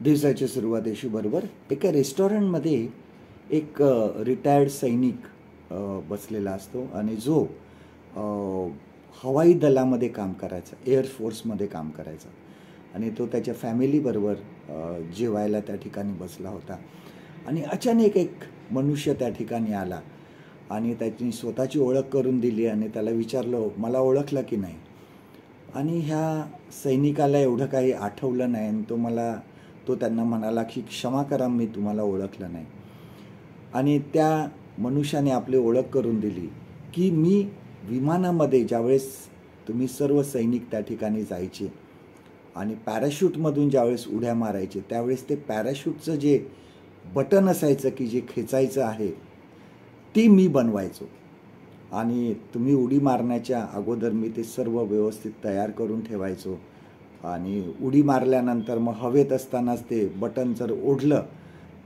दिवसाच्या सुरुवातीशी बरोबर एका रेस्टॉरंटमध्ये एक रिटायर्ड सैनिक बसलेला असतो आणि जो अ, हवाई दलामध्ये काम करायचा, एअरफोर्समध्ये काम करायचा आणि तो त्याच्या फॅमिलीबरोबर जेवायला त्या ठिकाणी बसला होता आणि अचानक एक मनुष्य त्या ठिकाणी आला आणि त्याची स्वतःची ओळख करून दिली आणि त्याला विचारलं, मला ओळखलं की नाही? आणि ह्या सैनिकाला एवढं काही आठवलं नाही आणि तो त्यांना म्हणाला की क्षमा करा, मी तुम्हाला ओळखलं नाही. आणि त्या मनुष्याने आपली ओळख करून दिली की मी विमानामध्ये ज्यावेळेस तुम्ही सर्व सैनिक त्या ठिकाणी जायचे आणि पॅराशूटमधून ज्यावेळेस उड्या मारायचे त्यावेळेस ते पॅराशूटचं जे बटन असायचं की जे खेचायचं आहे ती मी बनवायचो आणि तुम्ही उडी मारण्याच्या अगोदर मी ते सर्व व्यवस्थित तयार करून ठेवायचो आणि उडी मारल्यानंतर मग हवेत असतानाच ते बटन जर ओढलं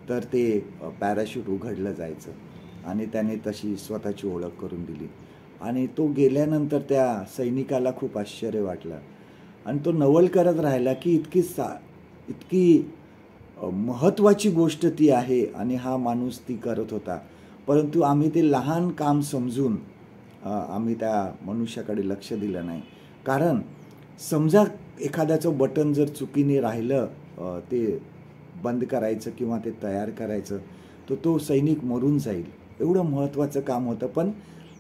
तर ते पॅराशूट उघडलं जायचं आणि त्याने तशी स्वतःची ओळख करून दिली. आणि तो गेल्यानंतर त्या सैनिकाला खूप आश्चर्य वाटलं आणि तो नवल करत राहिला की इतकी महत्त्वाची गोष्ट ती आहे आणि हा माणूस ती करत होता, परंतु आम्ही ते लहान काम समजून आम्ही त्या मनुष्याकडे लक्ष दिलं नाही. कारण समजा एखाद्याचं बटन जर चुकीने राहिलं ते बंद करायचं किंवा ते तयार करायचं तर तो सैनिक मरून जाईल. एवढं महत्त्वाचं काम होतं, पण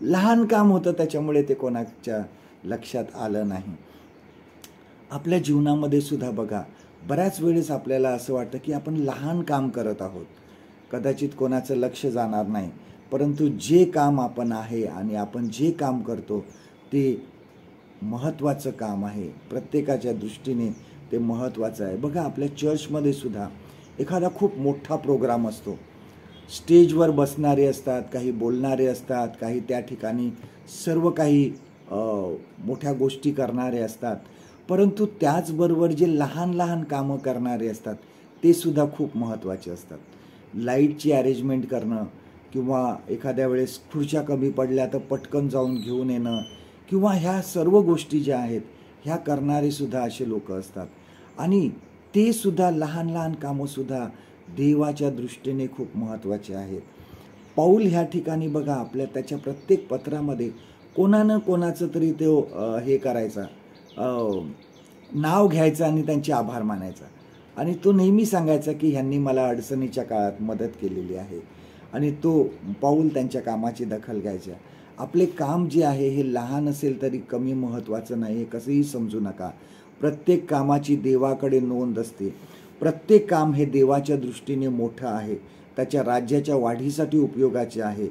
लहान काम होतं त्याच्यामुळे ते कोणाच्या लक्षात आलं नाही. आपल्या जीवनामध्ये सुद्धा बघा, बऱ्याच वेळेस आपल्याला असं वाटतं की आपण लहान काम करत आहोत, कदाचित कोणाचं लक्ष जाणार नाही, परंतु जे काम आपण आहे आणि आपण जे काम करतो ते महत्त्वाचं काम आहे. प्रत्येकाच्या दृष्टीने ते महत्त्वाचं आहे. बघा, आपल्या चर्चमध्ये सुद्धा एखादा खूप मोठा प्रोग्राम असतो, स्टेजवर बसणारे असतात, काही बोलणारे असतात, काही त्या ठिकाणी सर्व काही मोठ्या गोष्टी करणारे असतात, परंतु त्याचबरोबर जे लहान लहान कामं करणारे असतात ते सुद्धा खूप महत्त्वाचे असतात. लाईटची अरेंजमेंट करणं किंवा एखाद्या वेळेस खुर्च्या कमी पडल्या तर पटकन जाऊन घेऊन येणं किंवा ह्या सर्व गोष्टी ज्या आहेत ह्या करणारे सुद्धा असे लोक असतात आणि ते सुद्धा लहान लहान कामंसुद्धा देवाच्या दृष्टीने खूप महत्त्वाचे आहेत. पौल ह्या ठिकाणी बघा, आपल्या त्याच्या प्रत्येक पत्रामध्ये कोणानं कोणाचं तरी तो हे करायचा, नाव घ्यायचं आणि त्यांचे आभार मानायचा आणि तो नेहमी सांगायचा की ह्यांनी मला अडचणीच्या काळात मदत केलेली आहे आणि तो पौल त्यांच्या कामाची दखल घ्यायचा. आपले काम जे आहे हे लहान असेल तरी कमी महत्त्वाचं नाही हे कसंही समजू नका. प्रत्येक कामाची देवाकडे नोंद असते. प्रत्येक काम हे देवाच्या दृष्टीने मोठं आहे, त्याच्या राज्याच्या वाढीसाठी उपयोगाचे आहे.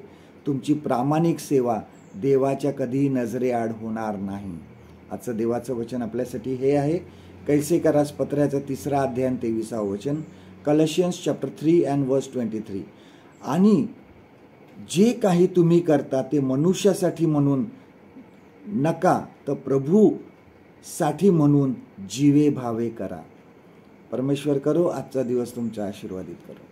तुमची प्रामाणिक सेवा देवाच्या कधीही नजरेआड होणार नाही. आजचं देवाचं वचन आपल्यासाठी हे आहे, कैसेकरास पत्राचा 3 अध्याय 23 वचन, कॉलोसियन्स चॅप्टर 3 and verse 23. आणि जे काही तुम्ही करता ते मनुष्यासाठी म्हणून नका तर प्रभूसाठी म्हणून जीवे भावे करा. परमेश्वर करो आजचा दिवस तुमचा आशीर्वादित करो.